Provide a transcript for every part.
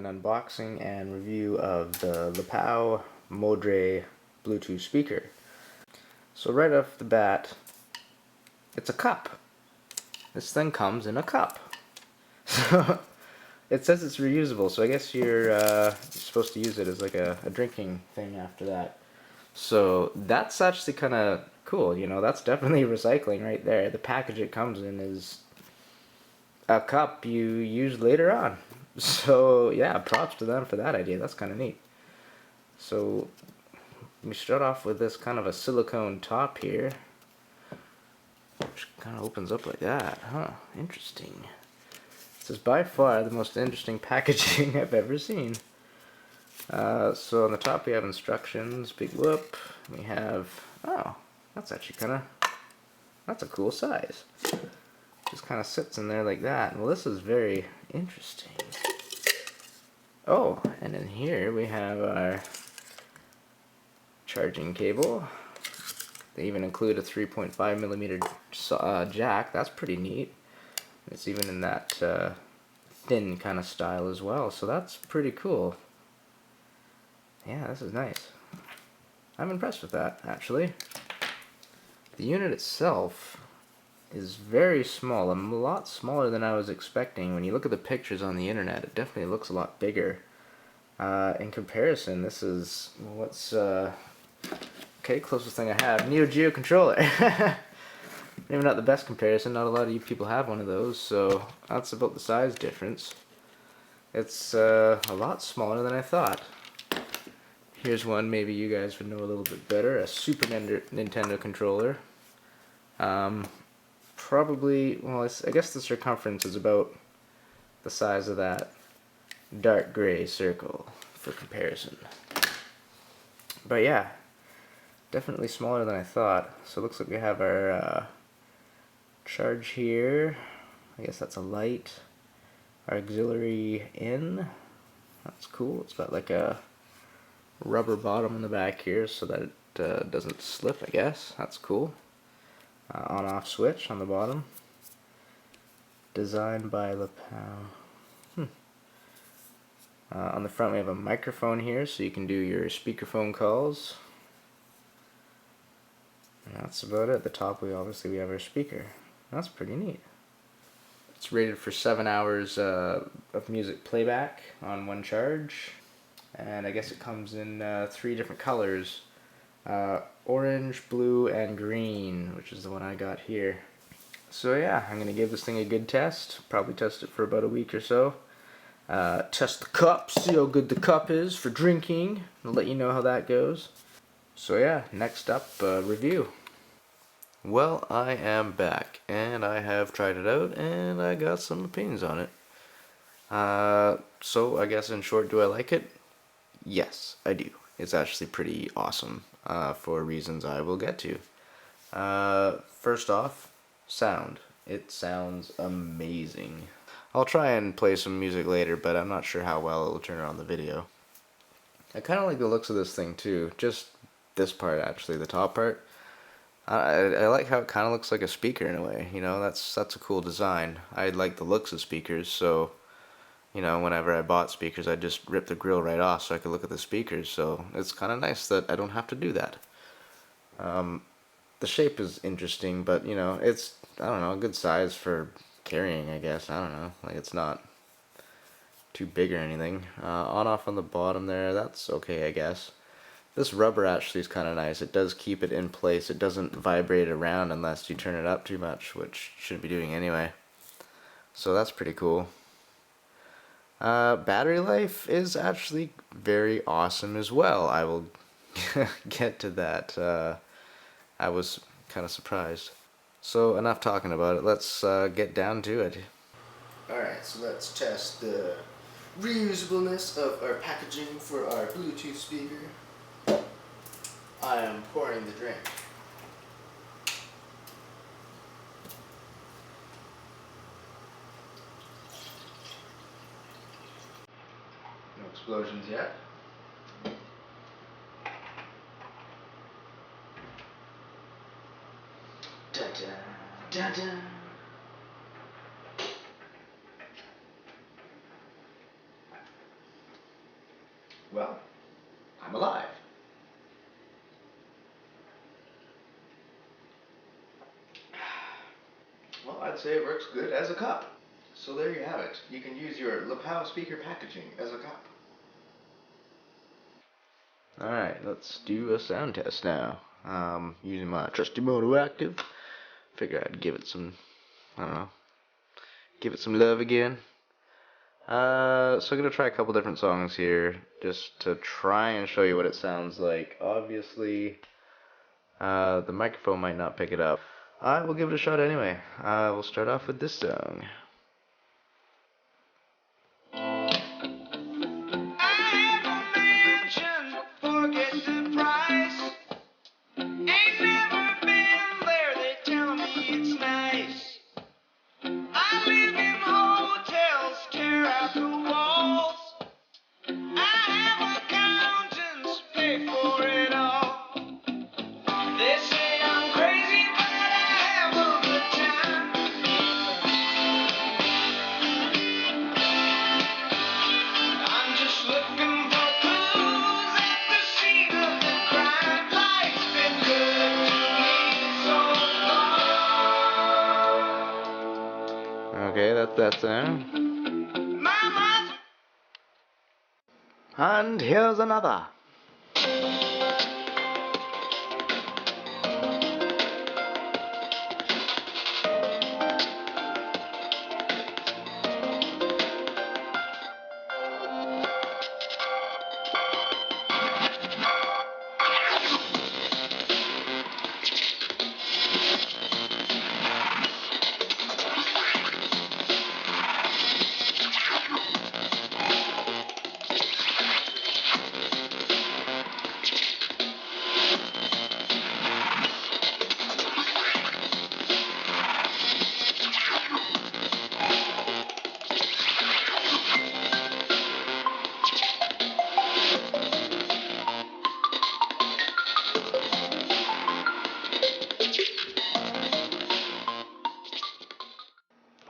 unboxing and review of the Lepow Modre Bluetooth speaker. So right off the bat, it's a cup. This thing comes in a cup. So it says it's reusable, so I guess you're supposed to use it as like a drinking thing after that. So that's actually kind of cool, you know, that's definitely recycling right there. The package it comes in is a cup you use later on. So yeah, props to them for that idea. That's kind of neat. So we start off with this kind of a silicone top here, which kind of opens up like that. Huh, interesting. This is by far the most interesting packaging I've ever seen. So on the top we have instructions, big whoop. We have, oh, that's actually kind of, that's a cool size. Just kind of sits in there like that. Well, this is very interesting. Oh, and in here we have our charging cable. They even include a 3.5mm jack. That's pretty neat. It's even in that thin kind of style as well, so that's pretty cool. Yeah, this is nice. I'm impressed with that, actually. The unit itself is very small, a lot smaller than I was expecting. When you look at the pictures on the internet, it definitely looks a lot bigger. In comparison, this is, what's, okay, closest thing I have, Neo Geo controller. Maybe not the best comparison, not a lot of you people have one of those, so that's about the size difference. It's a lot smaller than I thought. Here's one maybe you guys would know a little bit better, a Super Nintendo controller. Probably, well, I guess the circumference is about the size of that dark gray circle for comparison. But yeah, definitely smaller than I thought. So it looks like we have our charge here. I guess that's a light. Our auxiliary in. That's cool. It's got like a rubber bottom on the back here so that it doesn't slip, I guess. That's cool. On-off switch on the bottom. Designed by Lepow. On the front we have a microphone here so you can do your speakerphone calls. And that's about it. At the top we have our speaker. That's pretty neat. It's rated for 7 hours of music playback on one charge. And I guess it comes in 3 different colors. Orange, blue, and green, which is the one I got here. So yeah, I'm going to give this thing a good test. Probably test it for about a week or so. Test the cup, see how good the cup is for drinking. I'll let you know how that goes. So yeah, next up, review. Well, I am back, and I have tried it out, and I got some opinions on it. So I guess in short, do I like it? Yes, I do. It's actually pretty awesome, for reasons I will get to. First off, sound. It sounds amazing. I'll try and play some music later, but I'm not sure how well it'll turn out on the video. I kind of like the looks of this thing too, just this part actually, the top part. I like how it kind of looks like a speaker in a way, you know, that's a cool design. I like the looks of speakers, so, you know, whenever I bought speakers I'd just rip the grill right off so I could look at the speakers, so it's kind of nice that I don't have to do that. The shape is interesting, but, you know, it's, I don't know, a good size for carrying, I guess. I don't know, like it's not too big or anything. On-off on the bottom there, that's okay, I guess. This rubber actually is kind of nice. It does keep it in place. It doesn't vibrate around unless you turn it up too much, which shouldn't be doing anyway. So that's pretty cool. Battery life is actually very awesome as well. I will get to that. I was kind of surprised. So enough talking about it. Let's get down to it. Alright, so let's test the reusableness of our packaging for our Bluetooth speaker. I am pouring the drink. No explosions yet. Da-da, da-da. well, I'm alive. Well, I'd say it works good as a cup. So there you have it. You can use your Lepow speaker packaging as a cup. Alright, let's do a sound test now. Using my trusty Moto Active. Figure I'd give it some, I don't know, give it some love again. So I'm gonna try a couple different songs here, just to try and show you what it sounds like. Obviously, the microphone might not pick it up. I will give it a shot anyway. We'll start off with this song. Okay, that's that sound. And here's another.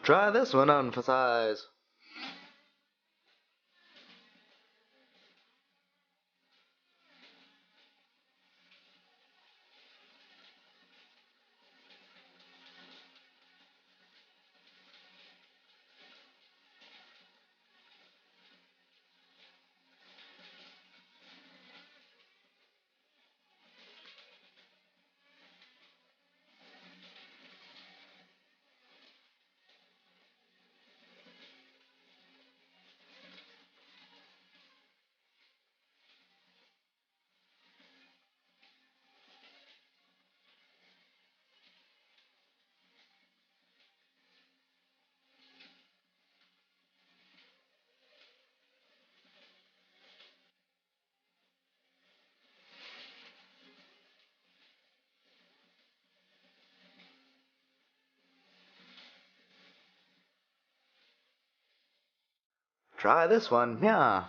Try this one on for size. Try this one, yeah.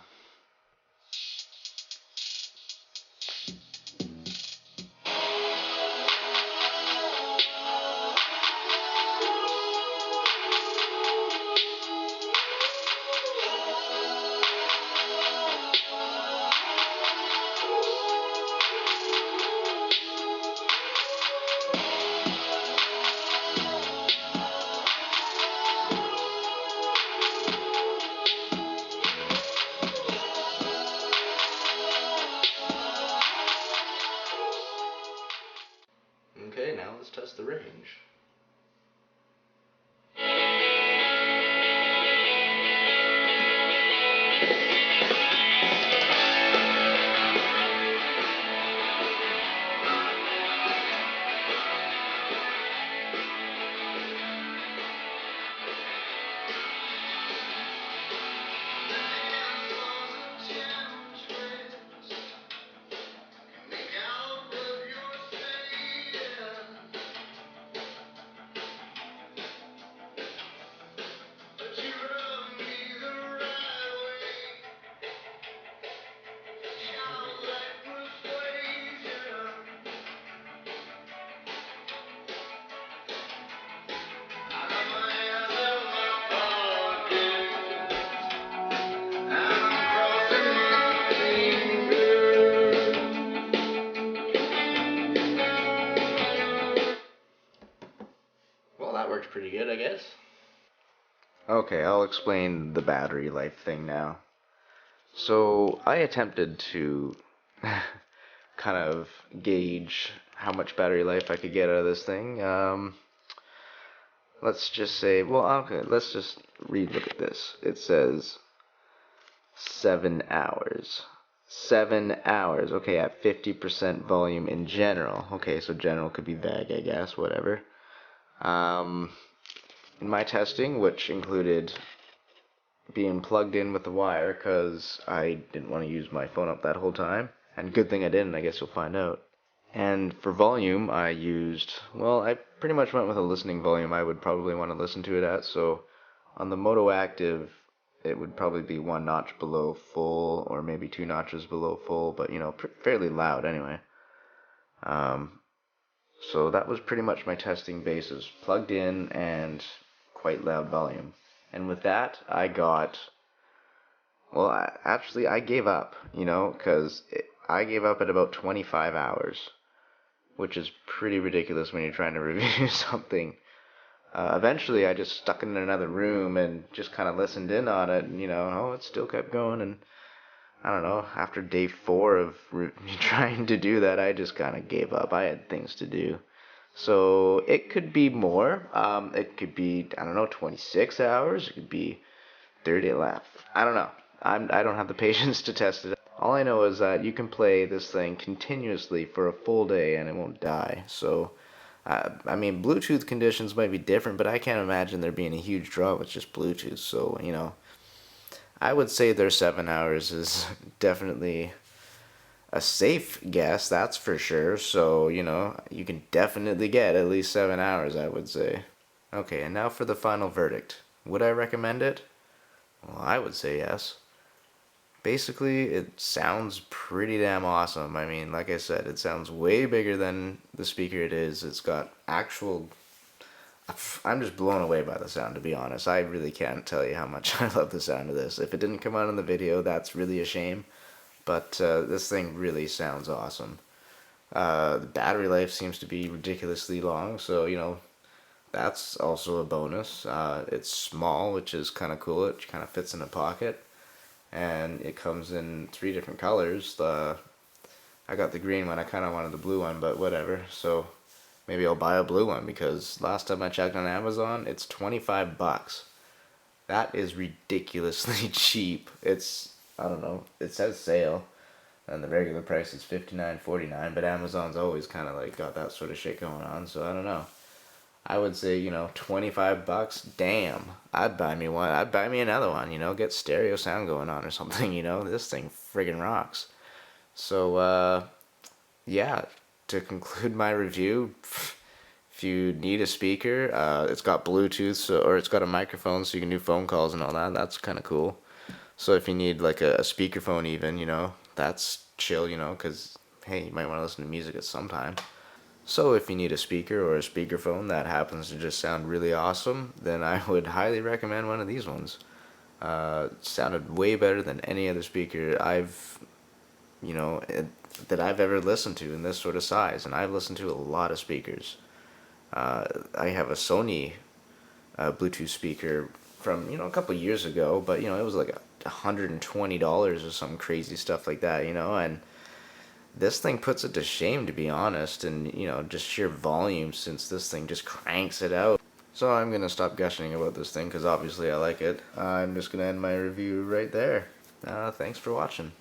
Okay, I'll explain the battery life thing now. So I attempted to kind of gauge how much battery life I could get out of this thing. Let's just say, well, okay, let's just look at this. It says 7 hours. 7 hours. Okay, at 50% volume in general. Okay, so general could be vague, I guess, whatever. Um, in my testing, which included being plugged in with the wire, because I didn't want to use my phone up that whole time, and good thing I didn't, I guess you'll find out. And for volume, I used, well, I pretty much went with a listening volume I would probably want to listen to it at, so on the Moto Active, it would probably be one notch below full, or maybe two notches below full, but fairly loud anyway. Um, so that was pretty much my testing basis, plugged in and quite loud volume. And with that, I got, well, I gave up, because I gave up at about 25 hours, which is pretty ridiculous when you're trying to review something. Eventually, I just stuck it in another room and just kind of listened in on it, and it still kept going. And I don't know, after day 4 of trying to do that, I just kind of gave up. I had things to do. So it could be more. It could be, I don't know, 26 hours. It could be 30 left. I don't know. I don't have the patience to test it. All I know is that you can play this thing continuously for a full day and it won't die. So, I mean, Bluetooth conditions might be different, but I can't imagine there being a huge draw with just Bluetooth. So, I would say their 7 hours is definitely a safe guess, that's for sure. So, you can definitely get at least 7 hours, I would say. Okay, and now for the final verdict. Would I recommend it? Well, I would say yes. Basically, it sounds pretty damn awesome. I mean, like I said, it sounds way bigger than the speaker it is. It's got actual. I'm just blown away by the sound, to be honest. I really can't tell you how much I love the sound of this. If it didn't come out in the video, that's really a shame. But this thing really sounds awesome. The battery life seems to be ridiculously long, so, that's also a bonus. It's small, which is kind of cool. It kind of fits in a pocket. And it comes in 3 different colors. I got the green one. I kind of wanted the blue one, but whatever. So maybe I'll buy a blue one, because last time I checked on Amazon, it's 25 bucks. That is ridiculously cheap. I don't know, it says sale, and the regular price is $59.49, but Amazon's always kind of like got that sort of shit going on, so I don't know. I would say, 25 bucks, damn, I'd buy me one. I'd buy me another one, get stereo sound going on or something, this thing friggin' rocks. So, yeah, to conclude my review, if you need a speaker, it's got Bluetooth, or it's got a microphone so you can do phone calls and all that. That's kind of cool. So if you need like a speakerphone even, that's chill, because, hey, you might want to listen to music at some time. So if you need a speaker or a speakerphone that happens to just sound really awesome, then I would highly recommend one of these ones. It sounded way better than any other speaker that I've ever listened to in this sort of size, and I've listened to a lot of speakers. I have a Sony Bluetooth speaker from a couple years ago, but it was like $120 or some crazy stuff like that, and this thing puts it to shame, to be honest, and just sheer volume, since this thing just cranks it out. So I'm gonna stop gushing about this thing, because obviously I like it. I'm just gonna end my review right there. Thanks for watching.